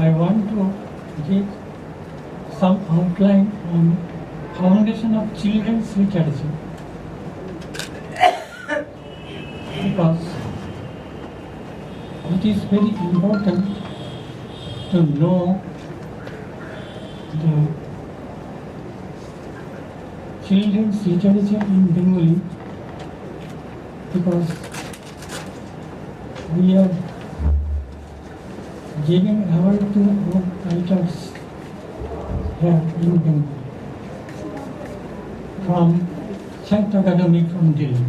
I want to give some outline on foundation of children's literature because it is very important to know the children's literature in Bengali because we are giving award to all writers here in Bengal from Saint Academy from Delhi.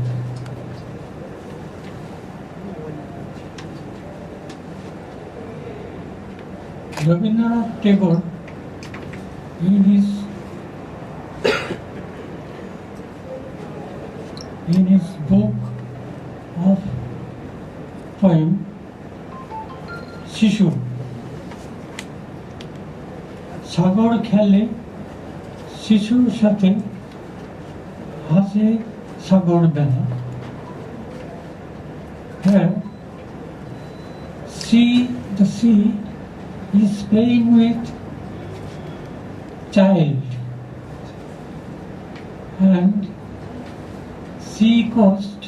Rabindranath Tagore, in his book of poem শিশু সাগর খেলে শিশুর সাথে হাসে সাগর বেলা Here, the sea is playing with child and sea coast,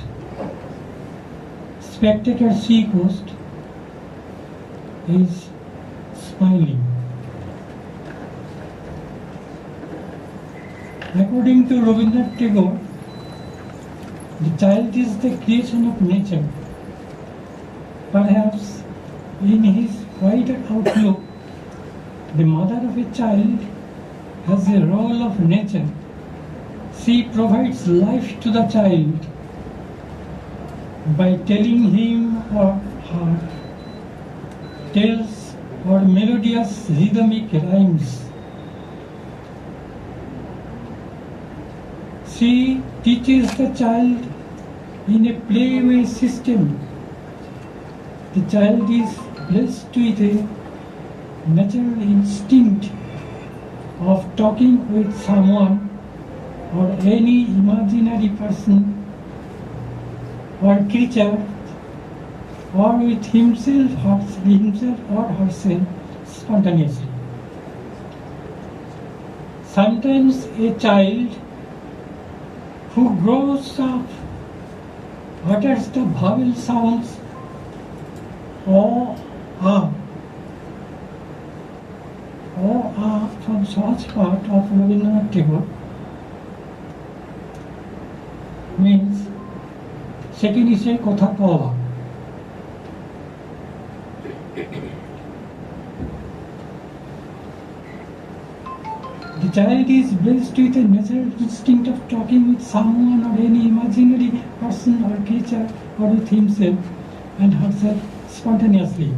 spectator sea coast is smiling. According to Rabindranath Tagore, the child is the creation of nature. Perhaps in his wider outlook, the mother of a child has a role of nature. She provides life to the child by telling him or her tales or melodious rhythmic rhymes. She teaches the child in a playway system. The child is blessed with a natural instinct of talking with someone or any imaginary person or creature or with himself or herself spontaneously. Sometimes a child who grows up utters the vowel sounds O, A from such part of Rabindranath Tagore means second is a kotha kawa. The child is blessed with a natural instinct of talking with someone or any imaginary person or creature or with himself and herself spontaneously.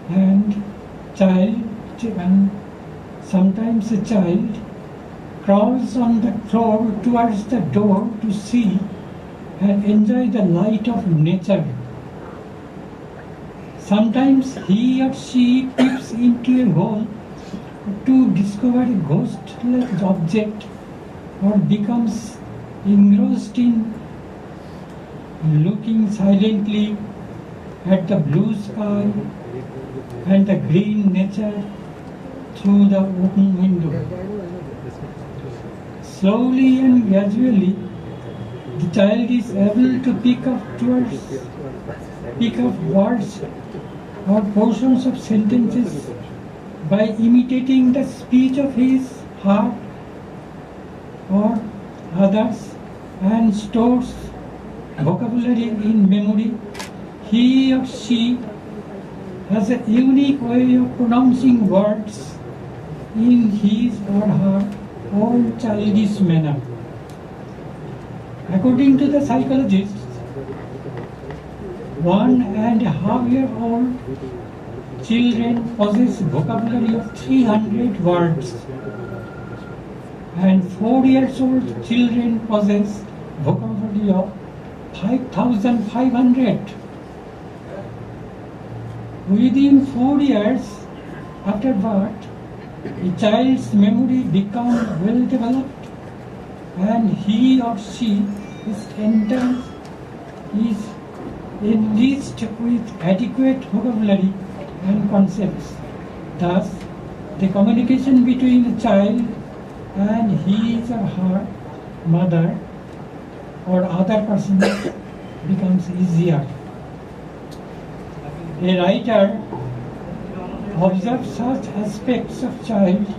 And sometimes a child crawls on the floor towards the door to see and enjoy the light of nature. Sometimes he or she peeps into a hole to discover a ghost-like object or becomes engrossed in looking silently at the blue sky and the green nature through the open window. Slowly and gradually, the child is able to pick up words or portions of sentences by imitating the speech of his heart or others and stores vocabulary in memory. He or she has a unique way of pronouncing words in his or her own childish manner. According to the psychologists, 1.5-year-old children possess vocabulary of 300 words and 4-year-old children possess vocabulary of 5,500. Within 4 years after birth, a child's memory becomes well developed and he or she is enriched with adequate vocabulary and concepts. Thus, the communication between a child and his or her mother or other person becomes easier. A writer observes such aspects of child's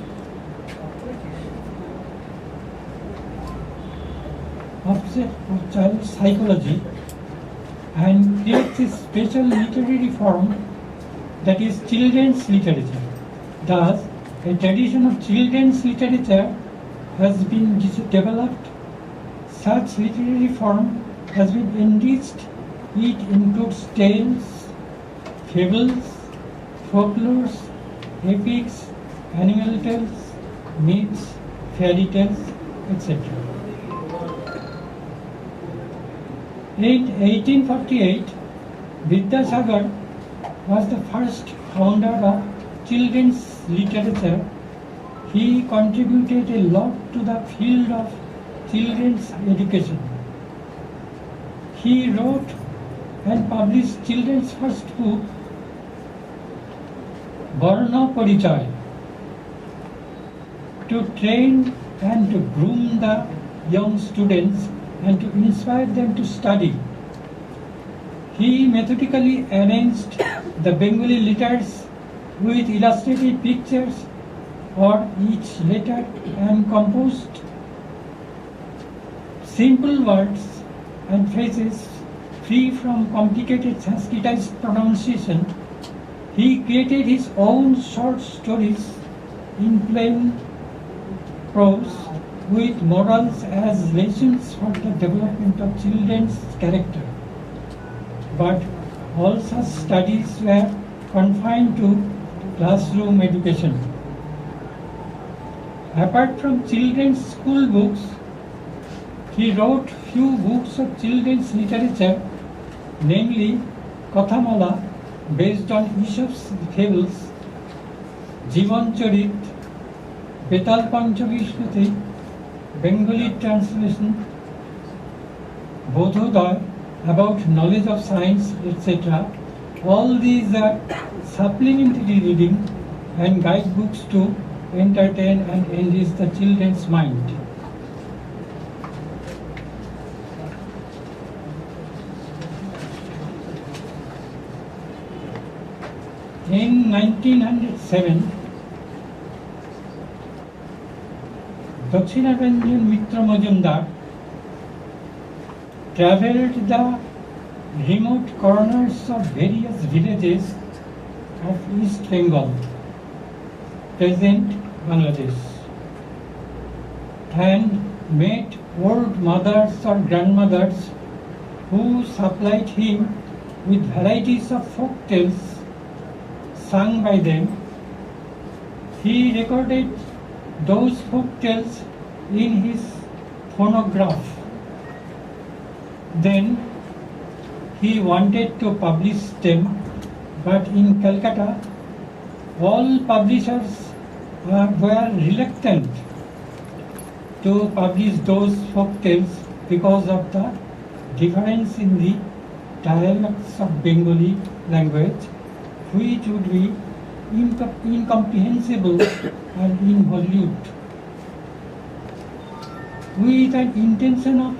psychology and creates a special literary form that is children's literature. Thus, a tradition of children's literature has been developed. Such literary form has been enriched. It includes tales, fables, folklores, epics, animal tales, myths, fairy tales, etc. In 1848, Vidyasagar was the first founder of children's literature. He contributed a lot to the field of children's education. He wrote and published children's first book, Varna Parichaya, to train and to groom the young students and to inspire them to study. He methodically arranged the Bengali letters with illustrated pictures for each letter and composed simple words and phrases free from complicated Sanskritized pronunciation. He created his own short stories in plain prose with morals as lessons for the development of children's character. But all such studies were confined to classroom education. Apart from children's school books, he wrote few books of children's literature, namely Kathamala, based on Aesop's fables, Jivan Charit, Betal Panchabishpati, Bengali translation, Bodhoday, about knowledge of science, etc. All these are supplementary reading and guidebooks to entertain and enrich the children's mind. In 1907, Dakshinaranjan Mitra Majumdar travelled the remote corners of various villages of East Bengal, present Bangladesh, and met old mothers or grandmothers who supplied him with varieties of folk tales sung by them. He recorded those folk tales in his phonograph. Then he wanted to publish them, but in Calcutta, all publishers were reluctant to publish those folk tales because of the difference in the dialects of Bengali language, which would be incomprehensible and involute. With an intention of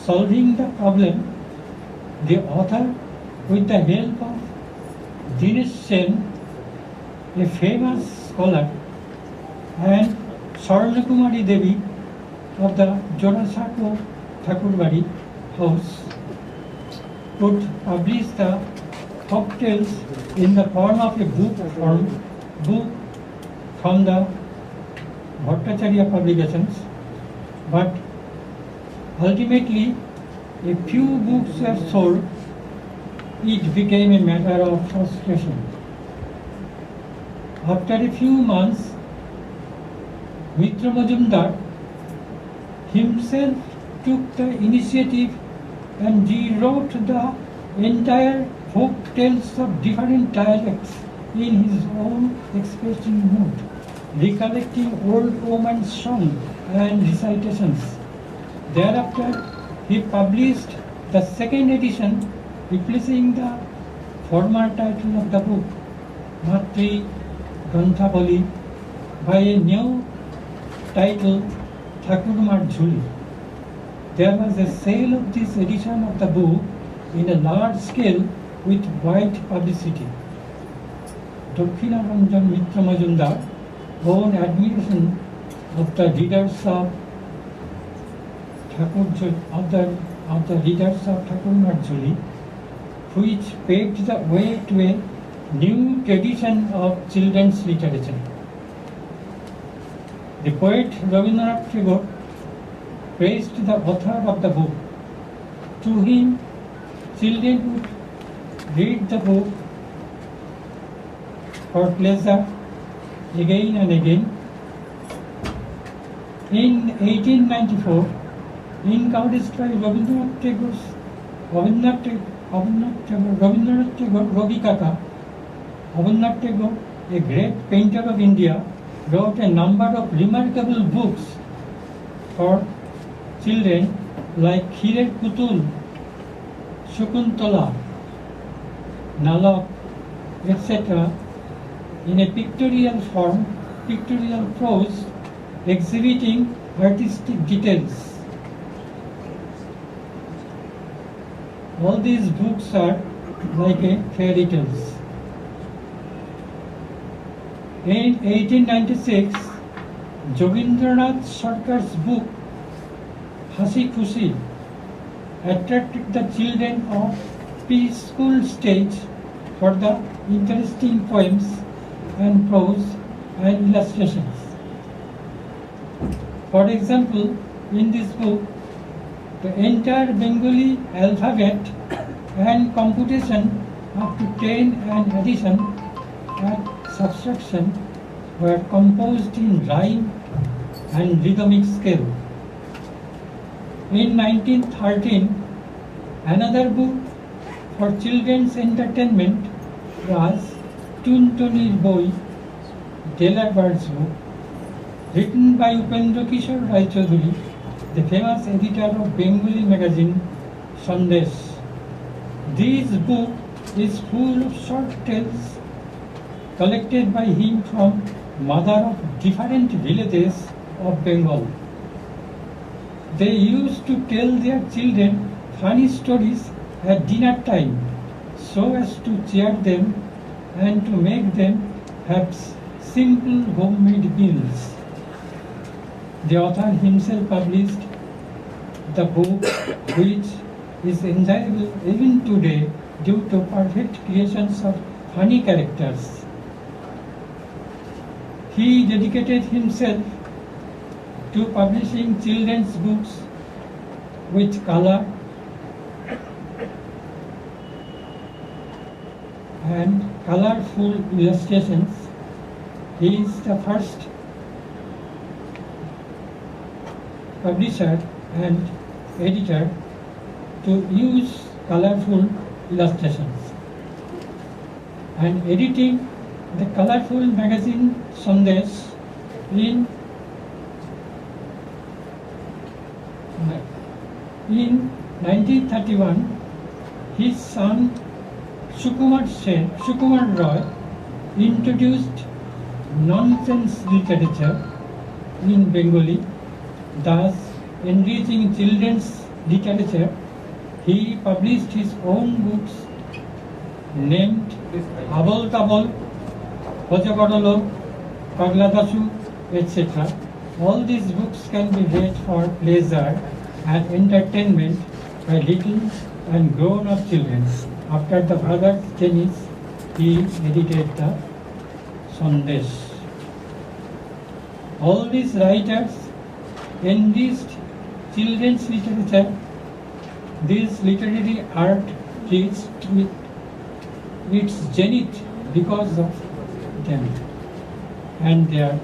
solving the problem, the author, with the help of Dinesh Sen, a famous scholar, and Swarnakumari Devi of the Jorasako Thakurbari house, could publish the folk tales in the form of a book from the Bhattacharya publications, but ultimately a few books were sold. It became a matter of frustration. After a few months, Mitra Majumdar himself took the initiative and rewrote the entire folk tales of different dialects in his own expressing mood, recollecting old woman's song and recitations. Thereafter, he published the second edition replacing the former title of the book, Matri Granthavali, by a new title, Thakurmar Jhuli. There was a sale of this edition of the book in a large scale with wide publicity. Dakshinaranjan Mitra Majumdar won admiration of the readers of Thakurmar Jhuli, which paved the way to a new tradition of children's literature. The poet Rabindranath Tagore praised the author of the book. To him, children would read the book for pleasure again and again. In 1894, encouraged by Rabindranath Tagore, Rabindranath Tagore, Ravi Kaka, Rabindranath Tagore, a great painter of India, wrote a number of remarkable books for children like Hirer Putul, Shakuntala, Nalak, etc. in a pictorial form, pictorial prose, exhibiting artistic details. All these books are like a fairy tales. In 1896, Jogindranath Sarkar's book Hasi Khushi attracted the children of preschool stage for the interesting poems and prose and illustrations. For example, in this book, the entire Bengali alphabet and computation up to 10 and addition and subtraction were composed in rhyme and rhythmic scale. In 1913, another book for children's entertainment was Tuntunir Boi, Dela Bird's book, written by Upendra Kishore Rai Chaudhuri, the famous editor of Bengali magazine Sandesh. This book is full of short tales collected by him from mother of different villages of Bengal. They used to tell their children funny stories at dinner time so as to cheer them and to make them have simple homemade meals. The author himself published the book, which is enjoyable even today due to perfect creations of funny characters. He dedicated himself to publishing children's books with color and colorful illustrations. He is the first publisher and editor to use colorful illustrations. And editing the colorful magazine Sandesh in 1931, his son Sukumar Roy introduced nonsense literature in Bengali, thus enriching children's literature. He published his own books named Abol Tabol, Hojagodolo, Pagladasu, etc. All these books can be read for pleasure and entertainment by little and grown-up children. After the father's tennis, he edited the Sandesh. All these writers enriched children's literature. This literary art reached its zenith because of them and their